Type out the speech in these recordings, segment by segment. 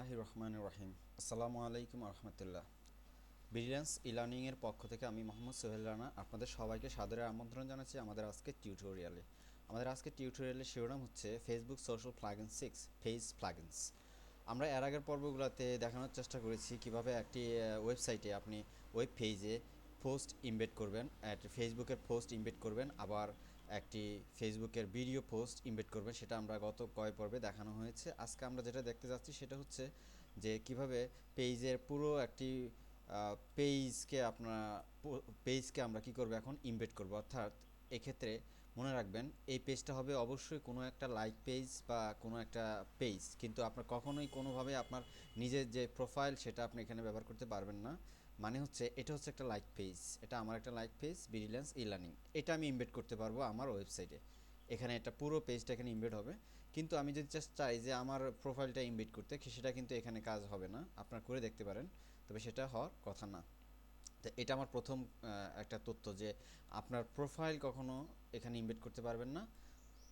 বিসমিল্লাহির রহমানির রহিম। আসসালামু আলাইকুম রহমতুল্লাহ। ব্রিলিয়ান্স লার্নিংয়ের পক্ষ থেকে আমি মোহাম্মদ সোহেল রানা আপনাদের সবাইকে সাদরে আমন্ত্রণ জানাচ্ছি আমাদের আজকের টিউটোরিয়ালে। আমাদের আজকের টিউটোরিয়ালের শিরোনাম হচ্ছে Facebook social plugin 6 page plugins. আমরা এর আগের পর্বগুলোতে দেখানোর চেষ্টা করেছি কিভাবে একটি ওয়েবসাইটে আপনি ওয়েব পেজে পোস্ট ইমবেড করবেন, একটি ফেসবুকের পোস্ট ইমবেড করবেন, আবার একটি ফেসবুকের ভিডিও পোস্ট ইমবেড করবেন। সেটা আমরা গত কয় পর্বে দেখানো হয়েছে। আজকে আমরা যেটা দেখতে যাচ্ছি সেটা হচ্ছে যে কিভাবে পেজের পুরো একটি পেজকে আমরা কি করব, এখন ইমবেড করব। অর্থাৎ এক্ষেত্রে মনে রাখবেন এই পেজটা হবে অবশ্যই কোনো একটা লাইক পেজ বা কোনো একটা পেজ, কিন্তু আপনার কখনোই কোনোভাবে আপনার নিজের যে প্রোফাইল সেটা আপনি এখানে ব্যবহার করতে পারবেন না। মানে হচ্ছে এটা হচ্ছে একটা লাইক পেজ, এটা আমার একটা লাইক পেজ ব্রিলিয়ান্স লার্নিং, এটা আমি ইমবেড করতে পারবো আমার ওয়েবসাইটে। এখানে এটা পুরো পেজটা এখানে ইমবেড হবে। কিন্তু আমি যদি জাস্ট চাই যে আমার প্রোফাইলটা ইমবেড করতে, সেটা কিন্তু এখানে কাজ হবে না। আপনারা করে দেখতে পারেন, তবে সেটা হওয়ার কথা না। তো এটা আমার প্রথম একটা তথ্য যে আপনার প্রোফাইল কখনো এখানে ইমবেড করতে পারবেন না।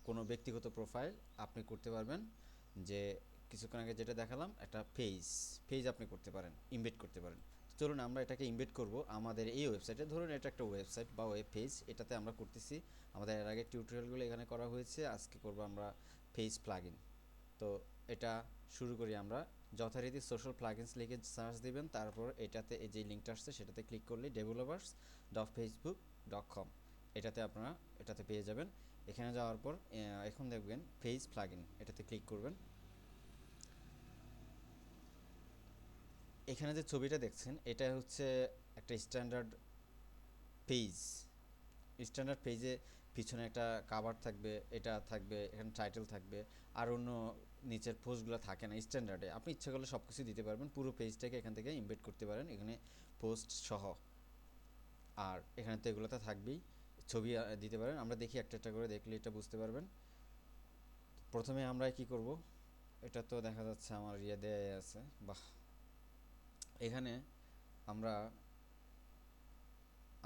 কোনো ব্যক্তিগত প্রোফাইল আপনি করতে পারবেন যে কিছুক্ষণ আগে যেটা দেখালাম, একটা পেজ পেজ আপনি করতে পারেন, ইমবেড করতে পারেন। চলুন আমরা এটাকে ইমবেড করব আমাদের এই ওয়েবসাইটে। ধরুন এটা একটা ওয়েবসাইট বা ওয়েব পেজ, এটাতে আমরা করতেছি। আমাদের এর আগে টিউটোরিয়ালগুলো এখানে করা হয়েছে, আজকে করব আমরা পেজ প্লাগইন। তো এটা শুরু করি আমরা। যথারীতি সোশ্যাল প্লাগইনস লিখে সার্চ দিবেন, তারপর এটাতে এই যে লিঙ্কটা আসছে সেটাতে ক্লিক করলে developers.facebook.com এটাতে পেয়ে যাবেন। এখানে যাওয়ার পর এখন দেখবেন পেজ প্লাগইন, এটাতে ক্লিক করবেন। এখানে যে ছবিটা দেখছেন এটা হচ্ছে একটা পেজ স্ট্যান্ডার্ড পেজে পিছনে একটা কাভার থাকবে, এটা থাকবে, এখানে টাইটেল থাকবে, আর অন্য নিচের পোস্টগুলো থাকে না স্ট্যান্ডার্ডে। আপনি ইচ্ছা করলে সব কিছু দিতে পারবেন, পুরো পেজটাকে এখান থেকে ইমবেড করতে পারেন এখানে পোস্ট সহ। আর এখানে তো এগুলোতে থাকবেই, ছবি দিতে পারেন। আমরা দেখি একটা একটা করে, দেখলে এটা বুঝতে পারবেন। প্রথমে আমরা কি করব, এটা তো দেখা যাচ্ছে আমার দেয়া আছে। বাহ, এখানে আমরা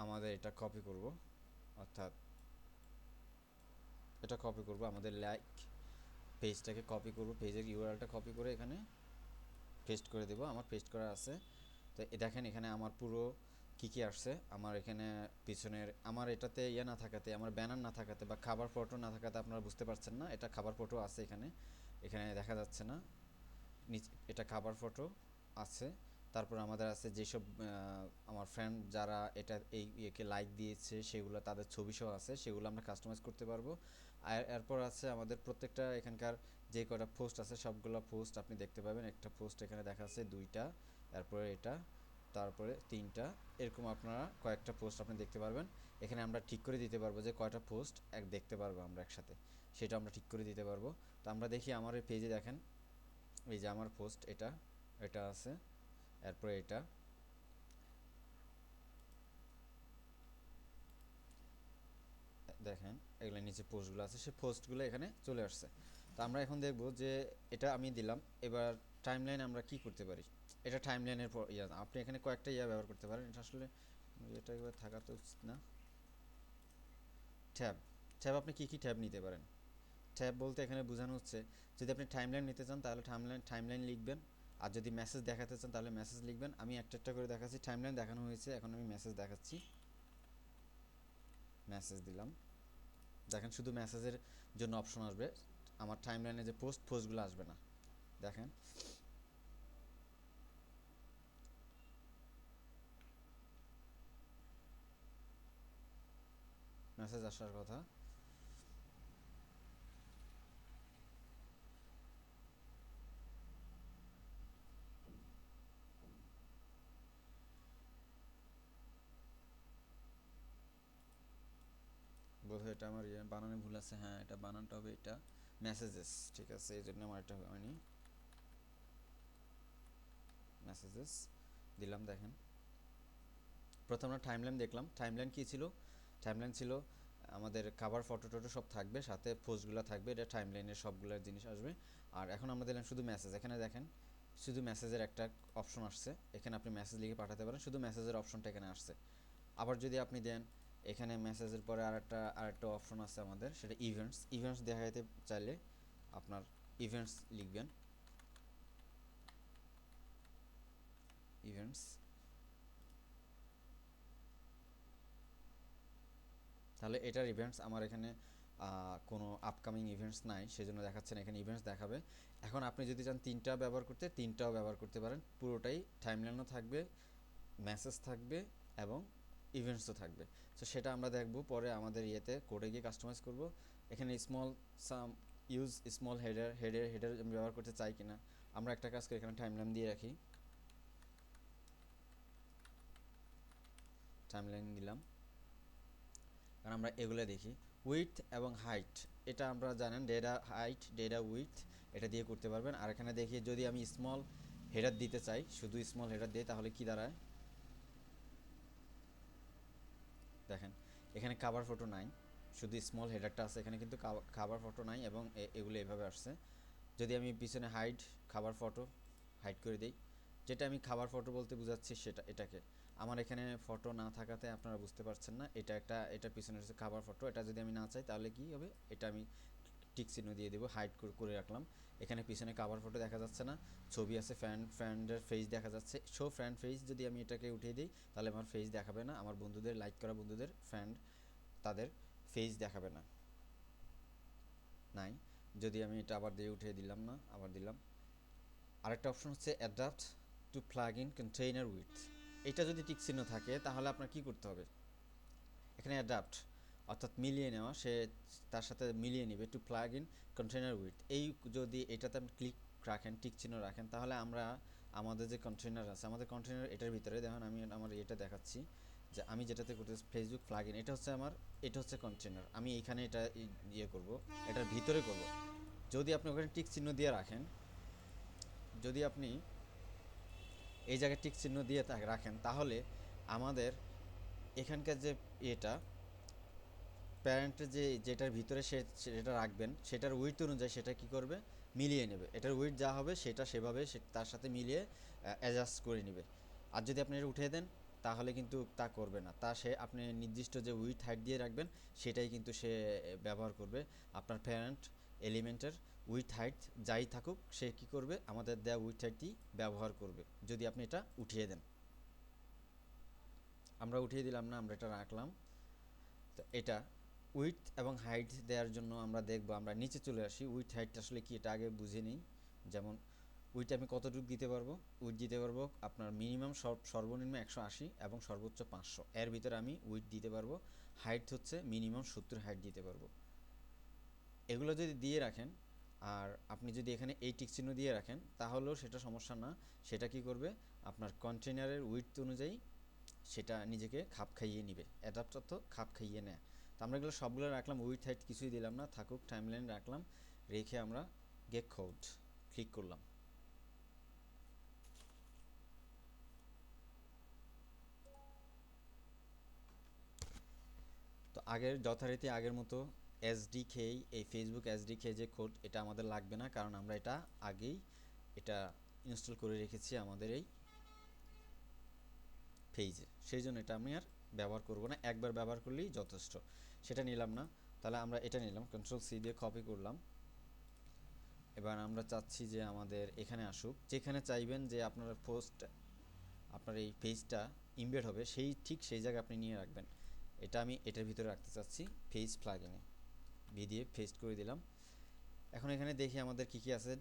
আমাদের এটা কপি করব, অর্থাৎ এটা কপি করব, আমাদের লাইক পেজটাকে কপি করব, পেজের ইউআরএলটা কপি করে এখানে পেস্ট করে দেব। আমার পেস্ট করা আছে। তো দেখেন এখানে আমার পুরো কি আসছে। আমার এখানে পিছনের আমার এটাতে না থাকাতে, আমার ব্যানার না থাকাতে বা খাবার ফটো না থাকাতে আপনারা বুঝতে পারছেন না। এটা খাবার ফটো আছে এখানে, এখানে দেখা যাচ্ছে না। এটা খাবার ফটো আছে। তারপর আমাদের আছে যেসব আমার ফ্রেন্ড যারা এটা এই ইয়েকে লাইক দিয়েছে সেগুলো তাদের ছবি সহ আছে, সেগুলো আমরা কাস্টমাইজ করতে পারবো। আর এরপর আছে আমাদের প্রত্যেকটা এখানকার যে কটা পোস্ট আছে সবগুলো পোস্ট আপনি দেখতে পাবেন। একটা পোস্ট এখানে দেখা যাচ্ছে দুইটা, তারপরে এটা, তারপরে তিনটা, এরকম আপনারা কয়েকটা পোস্ট আপনি দেখতে পারবেন। এখানে আমরা ঠিক করে দিতে পারবো যে কয়টা পোস্ট দেখতে পারবো আমরা একসাথে, সেটা আমরা ঠিক করে দিতে পারবো। তো আমরা দেখি আমার এই পেজে দেখেন, এই যে আমার পোস্ট এটা এটা আছে, এরপরে এটা, দেখেন এগুলো নিচে পোস্টগুলো আছে, সেই পোস্টগুলো এখানে চলে আসছে। তো আমরা এখন দেখব যে এটা আমি দিলাম। এবার টাইমলাইন আমরা কি করতে পারি, এটা টাইমলাইনের পর আপনি এখানে কয়েকটা ব্যবহার করতে পারেন। এটা আসলে এটা এবার থাকা তো উচিত না। ট্যাব ট্যাব আপনি কি কি ট্যাব নিতে পারেন। ট্যাব বলতে এখানে বোঝানো হচ্ছে যদি আপনি টাইমলাইন নিতে চান তাহলে টাইমলাইন লিখবেন, আর যদি মেসেজ দেখাতে চান তাহলে মেসেজ লিখবেন। আমি একটা একটা করে দেখাচ্ছি। টাইমলাইন দেখানো হয়েছে, এখন আমি মেসেজ দেখাচ্ছি। মেসেজ দিলাম, দেখেন শুধু মেসেজের জন্য অপশন আসবে, আমার টাইমলাইনে যে পোস্টগুলো আসবে না। দেখেন মেসেজ আসার কথা। বোধহয় এটা আমার বানানে ভুল আছে। হ্যাঁ, এটা বানানটা হবে এটা মেসেজেস, ঠিক আছে, এই জন্য আমার এটা হয়নি। মেসেজেস দিলাম। দেখেন প্রথমে আমরা টাইমলাইন দেখলাম। টাইমলাইন কী ছিল, টাইমলাইন ছিল আমাদের কাভার ফটো টটো সব থাকবে, সাথে পোস্টগুলো থাকবে, এটা টাইমলাইনের সবগুলো জিনিস আসবে। আর এখন আমরা দিলাম শুধু মেসেজ। এখানে দেখেন শুধু মেসেজের একটা অপশন আসছে, এখানে আপনি মেসেজ লিখে পাঠাতে পারেন, শুধু মেসেজের অপশনটা এখানে আসছে। আবার যদি আপনি দেন এখানে মেসেজের পরে আরেকটা অপশন আছে আমাদের, সেটা ইভেন্টস দেখাইতে চাইলে আপনার ইভেন্টস লিখবেন। ইভেন্টস, তাহলে এটার ইভেন্টস আমার এখানে কোনো আপকামিং ইভেন্টস নাই, সেজন্য দেখাচ্ছে না, এখানে ইভেন্টস দেখাবে। এখন আপনি যদি চান তিনটা ব্যবহার করতে, তিনটাও ব্যবহার করতে পারেন, পুরোটাই টাইমলাইনও থাকবে, মেসেজ থাকবে এবং ইভেন্টসও থাকবে। তো সেটা আমরা দেখব পরে আমাদের ইয়েতে কোডে গিয়ে কাস্টমাইজ করব। এখানে স্মল সাম ইউজ স্মল হেডার আমি ব্যবহার করতে চাই কিনা, আমরা একটা কাজ করে এখানে টাইমলাইন দিয়ে রাখি, টাইমলাইন দিলাম, কারণ আমরা এগুলো দেখি। উইথ এবং হাইট, এটা আমরা জানেন ডেটা হাইট ডেটা উইথ এটা দিয়ে করতে পারবেন। আর এখানে দেখি যদি আমি স্মল হেডার দিতে চাই, শুধু স্মল হেডার দিই, তাহলে কি দাঁড়ায় দেখেন, এখানে কাভার ফটো নাই, শুধু স্মল হেডারটা আছে, এখানে কিন্তু কাভার ফটো নাই এবং এগুলো এভাবে আসছে। যদি আমি পিছনে হাইড খাবার ফটো হাইড করে দিই, যেটা আমি খাবার ফটো বলতে বোঝাচ্ছি সেটা এটাকে, আমার এখানে ফটো না থাকাতে আপনারা বুঝতে পারছেন না, এটা পিছনে হচ্ছে খাবার ফটো, এটা যদি আমি না চাই তাহলে কি হবে, এটা আমি টিক চিহ্ন দিয়ে দেবো, হাইড করে রাখলাম। এখানে পিছনে কাভার ফটো দেখা যাচ্ছে না, ছবি আছে, ফ্রেন্ডের ফেস দেখা যাচ্ছে, শো ফ্রেন্ড ফেস যদি আমি এটাকে উঠিয়ে দিই তাহলে আমার ফেস দেখাবে না, আমার বন্ধুদের লাইক করা বন্ধুদের ফ্রেন্ড তাদের ফেস দেখাবে না, নাই। যদি আমি এটা আবার দিয়ে উঠিয়ে দিলাম, না আবার দিলাম। আরেকটা অপশন হচ্ছে adapt two plug in container with, এটা যদি টিক চিহ্ন থাকে তাহলে আপনার কি করতে হবে, এখানে অ্যাডাপ্ট অর্থাৎ মিলিয়ে নেওয়া, সে তার সাথে মিলিয়ে নেবে, to plug in container with, এই যদি এটাতে আপনি ক্লিক রাখেন, টিক চিহ্ন রাখেন, তাহলে আমরা আমাদের যে কন্টেইনার আছে, আমাদের কন্টেইনার এটার ভিতরে দেখুন, আমি আমার এটা দেখাচ্ছি যে আমি যেটাতে করতেছি ফেসবুক প্লাগ ইন, এটা হচ্ছে আমার, এটা হচ্ছে কন্টেইনার, আমি এখানে এটা ইয়ে করব, এটার ভিতরে করব। যদি আপনি ওখানে টিক চিহ্ন দিয়ে রাখেন, যদি আপনি এই জায়গায় টিক চিহ্ন দিয়ে রাখেন, তাহলে আমাদের এখানকার যে এটা প্যারেন্টের যেটার ভিতরে সেটা রাখবেন, সেটার উইথ অনুযায়ী সেটা কি করবে, মিলিয়ে নেবে, এটার উইথ যা হবে সেটা সেভাবে তার সাথে মিলিয়ে অ্যাডজাস্ট করে নেবে। আর যদি আপনি এটা উঠিয়ে দেন তাহলে কিন্তু তা করবে না, তা সে আপনি নির্দিষ্ট যে উইথ হাইট দিয়ে রাখবেন সেটাই কিন্তু সে ব্যবহার করবে, আপনার প্যারেন্ট এলিমেন্টের উইথ হাইট যাই থাকুক সে কি করবে, আমাদের দেওয়া উইথ হাইটই ব্যবহার করবে যদি আপনি এটা উঠিয়ে দেন। আমরা উঠিয়ে দিলাম না, আমরা এটা রাখলাম। তো এটা উইথ এবং হাইট দেওয়ার জন্য আমরা দেখব, আমরা নিচে চলে আসি, উইথ হাইট আসলে কি এটা আগে বুঝে নিই। যেমন উইথ আমি কতটুকু দিতে পারবো, উইথ দিতে পারবো আপনার মিনিমাম সর্বনিম্ন 180 এবং সর্বোচ্চ 500, এর ভিতরে আমি উইথ দিতে পারবো। হাইট হচ্ছে মিনিমাম 70 হাইট দিতে পারবো। এগুলো যদি দিয়ে রাখেন আর আপনি যদি এখানে এই টিক চিহ্ন দিয়ে রাখেন তাহলেও সেটা সমস্যা না, সেটা কি করবে, আপনার কন্টেনারের উইথ অনুযায়ী সেটা নিজেকে খাপ খাইয়ে নিবে, অ্যাডাপ্ট অর্থ খাপ খাইয়ে নেয়। তো আমরা এগুলো সবগুলো রাখলাম, উইথ হাইট কিছুই দিলাম না, থাকুক, টাইমলাইন রাখলাম, রেখে আমরা গেট কোড ক্লিক করলাম। তো আগের যথারীতি আগের মতো এসডিকে, এই ফেসবুক এসডিকে যে কোড, এটা আমাদের লাগবে না, কারণ আমরা এটা আগেই এটা ইনস্টল করে রেখেছি আমাদের এই পেজে, সেই জন্য এটা আমি আর ব্যবহার করব না, একবার ব্যবহার করলেই যথেষ্ট। সেটা নিলাম না, তাহলে আমরা এটা নিলাম, কন্ট্রোল সি দিয়ে কপি করলাম। এবার আমরা চাচ্ছি যে আমাদের এখানে আসুক, যেখানে চাইবেন যে আপনার পোস্ট, আপনার এই পেজটা ইমবেড হবে, সেই জায়গায় আপনি নিয়ে রাখবেন। এটা আমি এটার ভিতরে রাখতে চাচ্ছি, পেজ প্লাগইনে ভি দিয়ে পেস্ট করে দিলাম। এখন এখানে দেখি আমাদের কি কি আছে।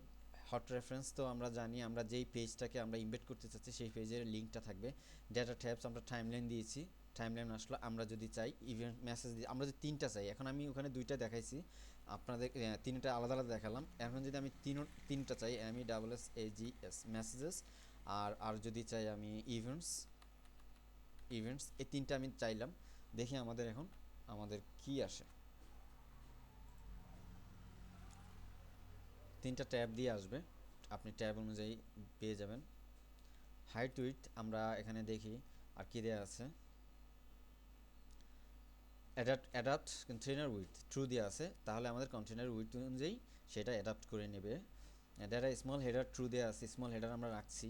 হট রেফারেন্স তো আমরা জানি, আমরা যেই পেজটাকে আমরা ইমবেড করতে চাচ্ছি সেই পেজের লিঙ্কটা থাকবে। ডেটা ট্যাবস আমরা টাইমলাইন দিয়েছি, টাইমলাইন আসলো, আমরা যদি চাই ইভেন্ট মেসেজ দিই, আমরা যদি তিনটা চাই, এখন আমি ওখানে দুইটা দেখাইছি আপনাদের, তিনটা আলাদা আলাদা দেখালাম, এখন যদি আমি তিনটা চাই, আমি SAGS মেসেজেস, আর যদি চাই আমি ইভেন্টস এই তিনটা আমি চাইলাম, দেখি আমাদের এখন আমাদের কি আসে। তিনটা ট্যাব দিয়ে আসবে, আপনি ট্যাব অনুযায়ী পেয়ে যাবেন। হাইট উইথ আমরা এখানে দেখি আর কি দেওয়া আছে, অ্যাডাপ্ট কন্টেইনার উইথ ট্রু দেওয়া আছে, তাহলে আমাদের কন্টেইনার উইথ অনুযায়ী সেটা অ্যাডাপ্ট করে নেবে। ডেটা স্মল হেডার ট্রু দেওয়া আছে, স্মল হেডার আমরা রাখছি,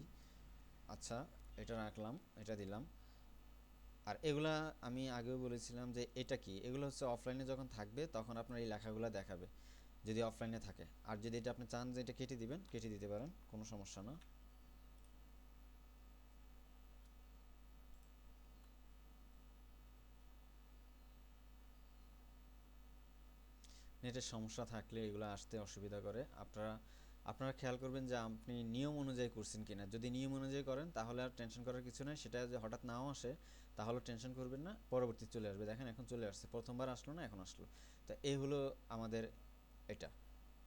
আচ্ছা এটা রাখলাম, এটা দিলাম। আর এগুলা আমি আগেও বলেছিলাম যে এটা কি, এগুলো হচ্ছে অফলাইনে যখন থাকবে তখন আপনার এই লেখাগুলো দেখাবে যদি অফলাইনে থাকে, আর যদি এটা আপনি চান যে এটা কেটে দিবেন কেটে দিতে পারেন, কোনো সমস্যা না। নেটের সমস্যা থাকলে এগুলো আসতে অসুবিধা করে। আপনারা খেয়াল করবেন যে আপনি নিয়ম অনুযায়ী করছেন কিনা। যদি নিয়ম অনুযায়ী করেন তাহলে আর টেনশন করার কিছু নাই। সেটা যে হঠাৎ নাও আসে তাহলে টেনশন করবেন না, পরবর্তী চলে আসবে। দেখেন এখন চলে আসছে, প্রথমবার আসলো না, এখন আসলো। তো এই হলো আমাদের এটা।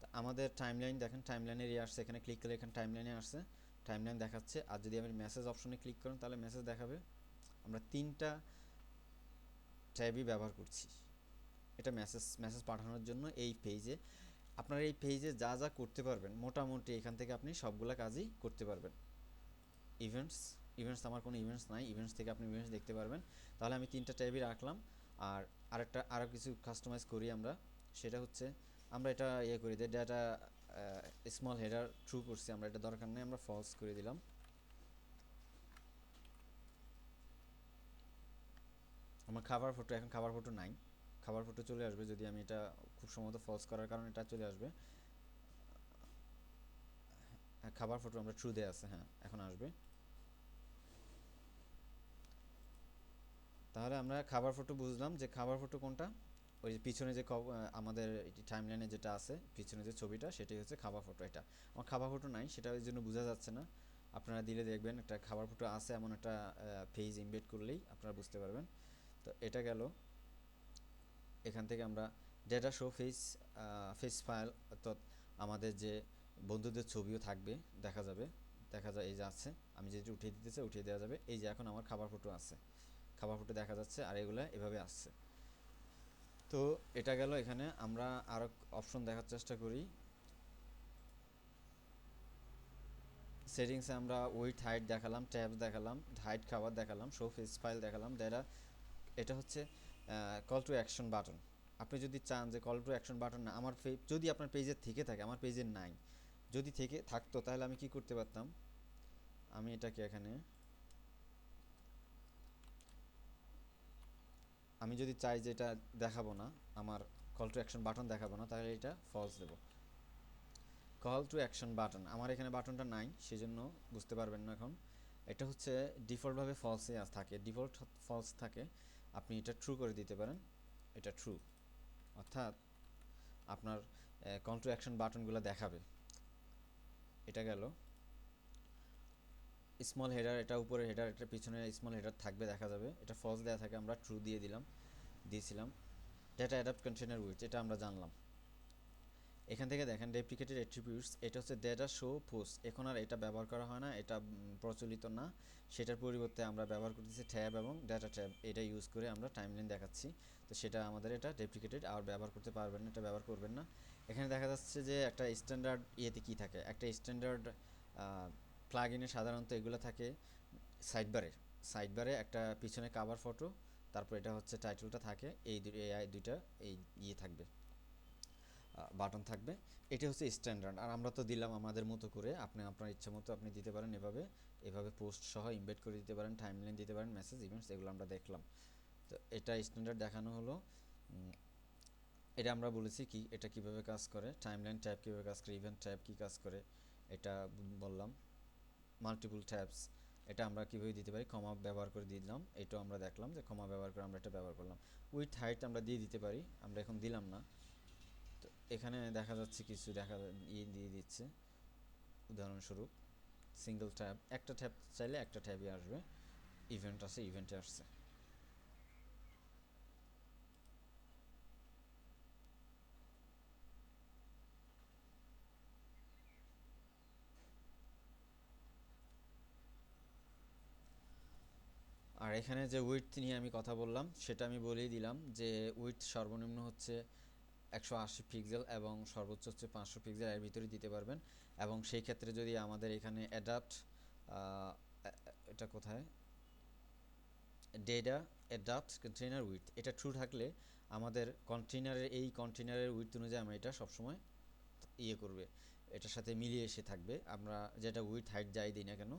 তা আমাদের টাইমলাইন দেখেন, টাইমলাইনের আসছে, এখানে ক্লিক করলে এখানে টাইমলাইনে আসছে, টাইমলাইন দেখাচ্ছে। আর যদি আমি মেসেজ অপশনে ক্লিক করেন তাহলে মেসেজ দেখাবে। আমরা 3টা ট্যাবই ব্যবহার করছি এটা মেসেজ মেসেজ পাঠানোর জন্য। এই পেজে আপনার এই পেজে যা যা করতে পারবেন মোটামুটি এখান থেকে আপনি সবগুলা কাজই করতে পারবেন। ইভেন্টস, ইভেন্টস আমার কোনো ইভেন্টস নাই, ইভেন্টস থেকে আপনি ইভেন্টস দেখতে পারবেন। তাহলে আমি 3টা ট্যাবই রাখলাম। আর আরও কিছু কাস্টমাইজ করি আমরা। সেটা হচ্ছে আমরা এটা করি যে ডেটা স্মল হেডার ট্রু করছি আমরা, এটা দরকার নেই, আমরা ফলস করে দিলাম। আমার খাবার ফটো, এখন খাবার ফটো নাই, খাবার ফটো চলে আসবে যদি আমি এটা খুব সম্ভবত ফলস করার কারণে এটা চলে আসবে। খাবার ফটো আমরা ট্রু দিয়ে আছে, হ্যাঁ এখন আসবে। তাহলে আমরা খাবার ফটো বুঝলাম যে খাবার ফটো কোনটা, ওই যে পিছনে যে আমাদের টাইমলাইনে যেটা আছে পিছনে যে ছবিটা সেটাই হচ্ছে খাবার ফটো। এটা আমার খাবার ফটো নাই, সেটা ওই জন্য বোঝা যাচ্ছে না। আপনারা দিলে দেখবেন একটা খাবার ফটো আছে এমন একটা পেজ ইমবেড করলেই আপনারা বুঝতে পারবেন। তো এটা গেল। এখান থেকে আমরা data show face, face file, অর্থাৎ আমাদের যে বন্ধুদের ছবিও থাকবে, দেখা যাবে, দেখা যায় এই যে আছে, আমি যেটা উঠিয়ে দিতে চাই উঠিয়ে দেওয়া যাবে। এই যে এখন আমার খাবার ফটো আছে, খাবার ফটো দেখা যাচ্ছে, আর এগুলো এভাবে আসছে। তো এটা গেল। এখানে আমরা আরো অপশন দেখার চেষ্টা করি। সেটিংসে আমরা উইথ হাইট দেখালাম, ট্যাবস দেখালাম, হাইট খাবার দেখালাম, শো ফেস ফাইল দেখালাম, ডেটা। এটা হচ্ছে কল টু অ্যাকশন বাটন। আপনি যদি চান যে কল টু অ্যাকশন বাটন না আমার যদি আপনার পেজের থেকে থাকে, আমার পেজের নাই, যদি থেকে থাকতো তাহলে আমি কি করতে পারতাম, আমি এটাকে এখানে, আমি যদি চাই যে এটা দেখাবো না, আমার কল টু অ্যাকশন বাটন দেখাবো না, তাহলে এটা ফলস দেব। কল টু অ্যাকশন বাটন আমার এখানে বাটনটা নাই, সেজন্য বুঝতে পারবেন না এখন। এটা হচ্ছে ডিফল্টভাবে ফলসে থাকে, ডিফল্ট ফলস থাকে। আপনি এটা ট্রু করে দিতে পারেন, এটা ট্রু, অর্থাৎ আপনার কল টু অ্যাকশন বাটনগুলো দেখাবে। এটা গেল। স্মল হেডার, এটা উপরে হেডার, এটা পিছনে স্মল হেডার থাকবে, দেখা যাবে। এটা ফলস দেওয়া থাকে, আমরা ট্রু দিয়ে দিয়েছিলাম। ডেটা অ্যাডাপ্ট কন্টেনার উইথ, এটা আমরা জানলাম। এখান থেকে দেখেন ডেপ্লিকেটেড অ্যাট্রিবিউটস, এটা হচ্ছে ডেটা শো পোস্ট, এখন আর এটা ব্যবহার করা হয় না, এটা প্রচলিত না। সেটার পরিবর্তে আমরা ব্যবহার করতেছি ট্যাব এবং ডেটা ট্যাব, এটা ইউজ করে আমরা টাইমলাইন দেখাচ্ছি। তো সেটা আমাদের এটা ডেপ্লিকেটেড, আর ব্যবহার করতে পারবেন না, এটা ব্যবহার করবেন না। এখানে দেখা যাচ্ছে যে একটা স্ট্যান্ডার্ড ইয়েতে কী থাকে, একটা স্ট্যান্ডার্ড প্লাগ ইনে সাধারণত এগুলো থাকে সাইড বারে, সাইড বারে একটা পিছনে কাভার ফটো, তারপর এটা হচ্ছে টাইটেলটা থাকে, এই দুইটা এই থাকবে, বাটন থাকবে। এটা হচ্ছে স্ট্যান্ডার্ড। আর আমরা তো দিলাম আমাদের মতো করে, আপনি আপনার ইচ্ছা মতো আপনি দিতে পারেন, এভাবে এভাবে পোস্ট সহ ইমবেড করে দিতে পারেন, টাইমলাইন দিতে পারেন, মেসেজ, ইভেন্টস, এগুলো আমরা দেখলাম। তো এটা স্ট্যান্ডার্ড দেখানো হলো। এটা আমরা বলেছি কি এটা কিভাবে কাজ করে, টাইমলাইন ট্যাব কীভাবে কাজ করে, ইভেন্ট ট্যাব কী কাজ করে এটা বললাম। মাল্টিপল ট্যাবস, এটা আমরা কীভাবে দিতে পারি, কমা ব্যবহার করে দিলাম, এটাও আমরা দেখলাম যে কমা ব্যবহার করে আমরা এটা ব্যবহার করলাম। উইথ হাইট আমরা দিয়ে দিতে পারি, আমরা এখন দিলাম না। তো এখানে দেখা যাচ্ছে কিছু দিয়ে দিচ্ছে, উদাহরণস্বরূপ সিঙ্গেল ট্যাব, একটা ট্যাব চাইলে একটা ট্যাবই আসবে, ইভেন্ট আছে, ইভেন্টে আসছে। আর এখানে যে উইডথ নিয়ে আমি কথা বললাম সেটা আমি বলেই দিলাম যে উইডথ সর্বনিম্ন হচ্ছে 180 পিক্সেল এবং সর্বোচ্চ হচ্ছে 500 পিক্সেল, এর ভিতরে দিতে পারবেন। এবং সেই ক্ষেত্রে যদি আমাদের এখানে অ্যাডাপ্ট, এটা কোথায়, ডেটা অ্যাডাপ্ট কন্টেইনার উইথ, এটা ট্রু থাকলে আমাদের কন্টেইনারের এই কন্টেইনারের উইথ অনুযায়ী আমরা এটা সবসময় করবে, এটার সাথে মিলিয়ে এসে থাকবে, আমরা যেটা উইথ হাইট যাই দিই না কেন।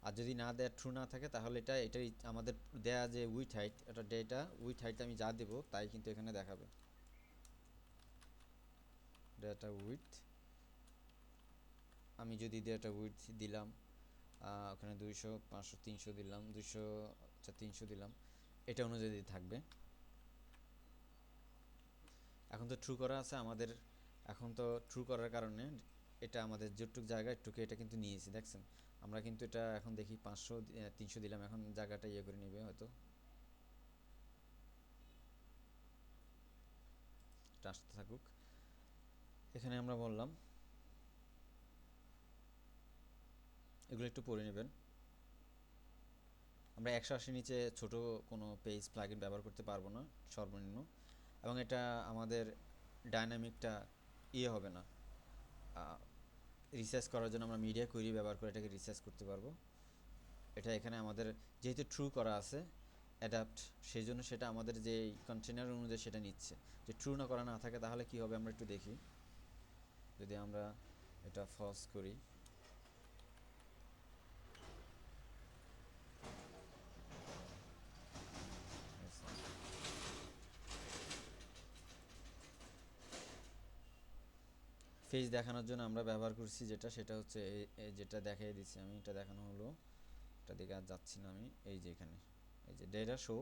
আর যদি না দেয়া, ট্রু না থাকে, তাহলে এটাই আমাদের দেয়া যে উইথ হাইট, এটা ডেটা উইথ হাইট আমি যা দেবো তাই কিন্তু এখানে দেখাবে। ডেটা উইথ, আমি যদি ডেটা উইথ দিলাম ওখানে 200, 500, 300 দিলাম, 200, আচ্ছা 300 দিলাম, এটা অনুযায়ী থাকবে। এখন তো ট্রু করা আছে আমাদের, এখন তো ট্রু করার কারণে এটা আমাদের যেটুক জায়গা একটুকে এটা কিন্তু নিয়েছি, দেখছেন? আমরা কিন্তু এটা এখন দেখি 500 300 দিলাম, এখন জায়গাটা ইয়ে করে নিবে হয়তো, এটা আসতে থাকুক। এখানে আমরা বললাম এগুলো একটু পড়ে নেবেন। আমরা 180 নিচে ছোট কোনো পেজ প্লাগইন ব্যবহার করতে পারবো না সর্বনিম্ন, এবং এটা আমাদের ডাইনামিকটা ইয়ে হবে না, রিসার্চ করার জন্য আমরা মিডিয়া কুইরি ব্যবহার করে এটাকে রিসার্চ করতে পারবো। এটা এখানে আমাদের যেহেতু ট্রু করা আছে অ্যাডাপ্ট, সেই জন্য সেটা আমাদের যে কন্টেনার অনুযায়ী সেটা নিচ্ছে। যে ট্রু না করা না থাকে তাহলে কি হবে আমরা একটু দেখি। যদি আমরা এটা ফলস করি, ফেজ দেখানোর জন্য আমরা ব্যবহার করছি যেটা, সেটা হচ্ছে যেটা দেখিয়ে দিচ্ছি আমি, এটা দেখানো হলো, এটা দিকে আর যাচ্ছি না আমি। এই যে এখানে এই যে ডেটা শো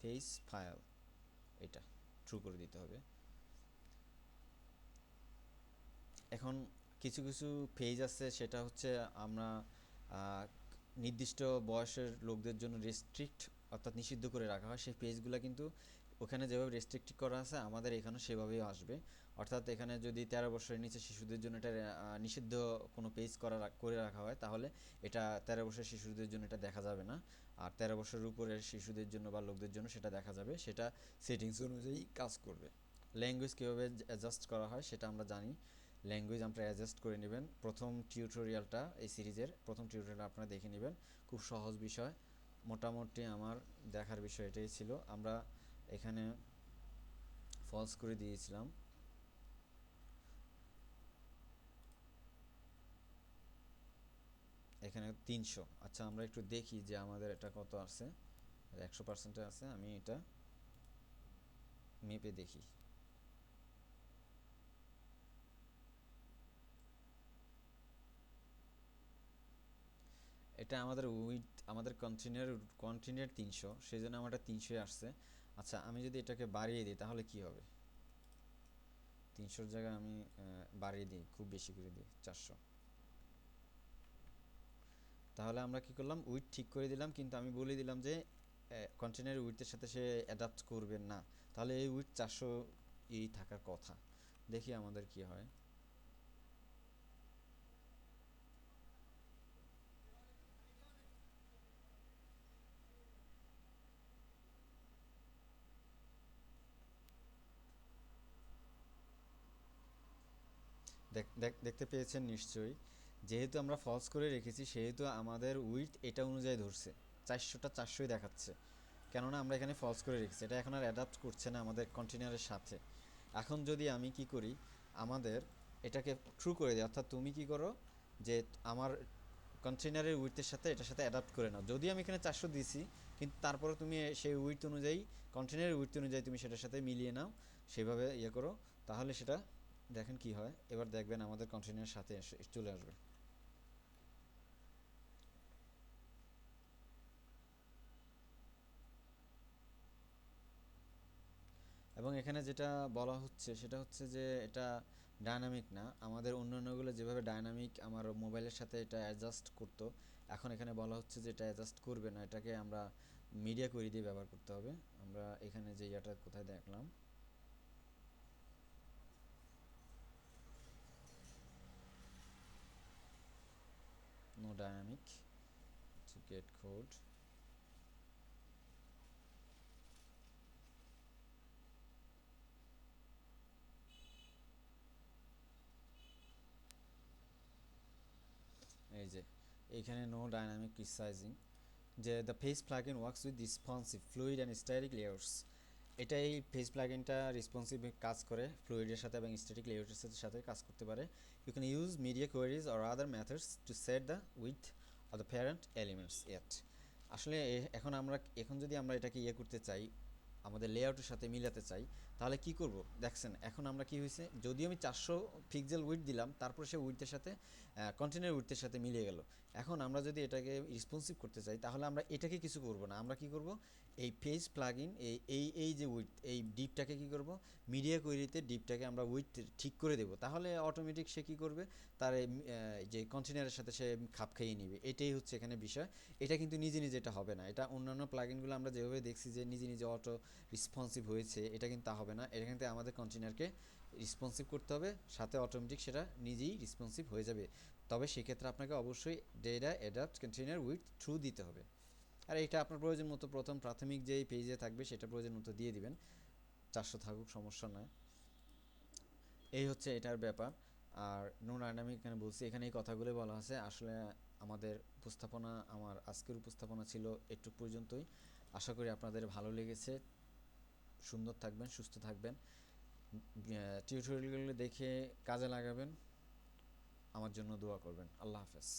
ফেস ফাইল, এটা ট্রু করে দিতে হবে। এখন কিছু কিছু পেজ আছে সেটা হচ্ছে আমরা নির্দিষ্ট বয়সের লোকদের জন্য রেস্ট্রিক্ট অর্থাৎ নিষিদ্ধ করে রাখা হয়, সেই পেজগুলো কিন্তু ওখানে যেভাবে রেস্ট্রিক্ট করা আছে আমাদের এখানে সেভাবেই আসবে। অর্থাৎ এখানে যদি 13 বছরের নিচে শিশুদের জন্য এটা নিষিদ্ধ কোনো পেজ করে রাখা হয় তাহলে এটা 13 বছরের শিশুদের জন্য এটা দেখা যাবে না, আর 13 বছরের উপরের শিশুদের জন্য বা লোকদের জন্য সেটা দেখা যাবে। সেটা সেটিংস অনুযায়ী কাজ করবে। ল্যাঙ্গুয়েজ কীভাবে অ্যাডজাস্ট করা হয় সেটা আমরা জানি। ল্যাঙ্গুয়েজ আপনারা অ্যাডজাস্ট করে নেবেন। প্রথম টিউটোরিয়ালটা এই সিরিজের প্রথম টিউটোরিয়ালটা আপনারা দেখে নেবেন, খুব সহজ বিষয়। মোটামুটি আমার দেখার বিষয় এটাই ছিল। আমরা এখানে ফলস করে দিয়েছিলাম, এখানে 300। আচ্ছা আমরা একটু দেখি যে আমাদের এটা কত আছে, 100% আছে, আমি এটা মেপে দেখি। এটা আমাদের উইথ আমাদের কন্টিনিউর 300, সেই জন্য আমারটা 300 আসছে। আচ্ছা আমি যদি এটাকে বাড়িয়ে দিই তাহলে কি হবে? 300-র জায়গায় আমি বাড়িয়ে দিই, খুব বেশি করে দিই 400। তাহলে আমরা কি করলাম, উইথ ঠিক করে দিলাম, কিন্তু আমি বলে দিলাম যে কন্টেনারের উইথের সাথে সে অ্যাডাপ্ট করবে না। তাহলে এই উইথ 400 থাকার কথা। দেখি আমাদের কি হয়। দেখতে পেয়েছেন নিশ্চয়ই, যেহেতু আমরা ফলস করে রেখেছি সেহেতু আমাদের উইথ এটা অনুযায়ী ধরছে, 400টা 400ই দেখাচ্ছে, কেননা আমরা এখানে ফলস করে রেখেছি। এটা এখন আর অ্যাডাপ্ট করছে না আমাদের কন্টেনারের সাথে। এখন যদি আমি কি করি, আমাদের এটাকে ট্রু করে দিই, অর্থাৎ তুমি কি করো যে আমার কন্টেনারের উইথের সাথে এটার সাথে অ্যাডাপ্ট করে নাও। যদি আমি এখানে 400 দিছি কিন্তু তারপরে তুমি সেই উইথ অনুযায়ী কন্টেনারের উইথ অনুযায়ী তুমি সেটার সাথে মিলিয়ে নাও, সেভাবে ইয়ে করো, তাহলে সেটা দেখেন কি হয়। এবার দেখবেন আমাদের কন্টেনারের সাথে চলে আসবে। এবং এখানে যেটা বলা হচ্ছে সেটা হচ্ছে যে এটা ডায়নামিক না, আমাদের অন্যান্যগুলো যেভাবে ডায়নামিক আমার মোবাইলের সাথে এটা অ্যাডজাস্ট করতো, এখন এখানে বলা হচ্ছে যে এটা অ্যাডজাস্ট করবে না, এটাকে আমরা মিডিয়া কোয়েরি দিয়ে ব্যবহার করতে হবে। আমরা এখানে যে ইয়াটা কোথায় দেখলাম, no dynamic to get code, এই যে এইখানে নো ডায়নামিক রিসাইজিং, যে the face plugin works with responsive fluid and static layers. এটা এই ফেস প্লাগইনটা রেসপন্সিভ কাজ করে, ফ্লুইডের সাথে এবং স্ট্যাটিক লেয়ার্সের সাথে কাজ করতে পারে। You can use media queries or other methods to set the width of the parent elements etc. আসলে এখন যদি আমরা এটাকে ইয়ে করতে চাই, আমাদের লেআউটের সাথে মিলাতে চাই, তাহলে কি করব দেখছেন এখন আমরা কি হয়েছে, যদিও আমি 400 পিক্সেল উইডথ দিলাম, তারপর সে উইডথের সাথে কন্টেনার উইডথের সাথে মিলিয়ে গেল। এখন আমরা যদি এটাকে রেসপন্সিভ করতে চাই তাহলে আমরা এটাকে কিছু করব না, আমরা কি করব, এই পেজ প্লাগইন এই যে উইডথ এই ডিপটাকে কি করব, মিডিয়া কোয়েরিতে ডিপটাকে আমরা উইডথ ঠিক করে দেব, তাহলে অটোমেটিক সে কি করবে, তার যে কন্টেনারের সাথে সে খাপ খাইয়ে নিবে। এটাই হচ্ছে এখানে বিষয়। এটা কিন্তু নিজে নিজে এটা হবে না, এটা অন্যান্য প্লাগইনগুলো আমরা যেভাবে দেখছি যে নিজে নিজে অটো রেসপন্সিভ হয়েছে, এটা কিন্তু তা হবে না। এটা কিন্তু আমাদের কন্টেনারকে রেসপন্সিভ করতে হবে, সাথে অটোমেটিক সেটা নিজেই রেসপন্সিভ হয়ে যাবে। তবে সেক্ষেত্রে আপনাকে অবশ্যই data adapt container with through দিতে হবে। আর এটা আপনার প্রয়োজন মতো প্রথম প্রাথমিক যেই পেজে থাকবে সেটা প্রয়োজন মতো দিয়ে দিবেন, 400 থাকুক সমস্যা নয়। এই হচ্ছে এটার ব্যাপার। আর নো ডাইনামিক এখানে বলছি, এখানে এই কথাগুলো বলা আছে। আসলে আমাদের উপস্থাপনা, আমার আজকের উপস্থাপনা ছিল একটু পর্যন্তই। আশা করি আপনাদের ভালো লেগেছে। সুন্দর থাকবেন, সুস্থ থাকবেন, টিউটোরিয়ালগুলো দেখে কাজে লাগাবেন, আমার জন্য দোয়া করবেন। আল্লাহ হাফেজ।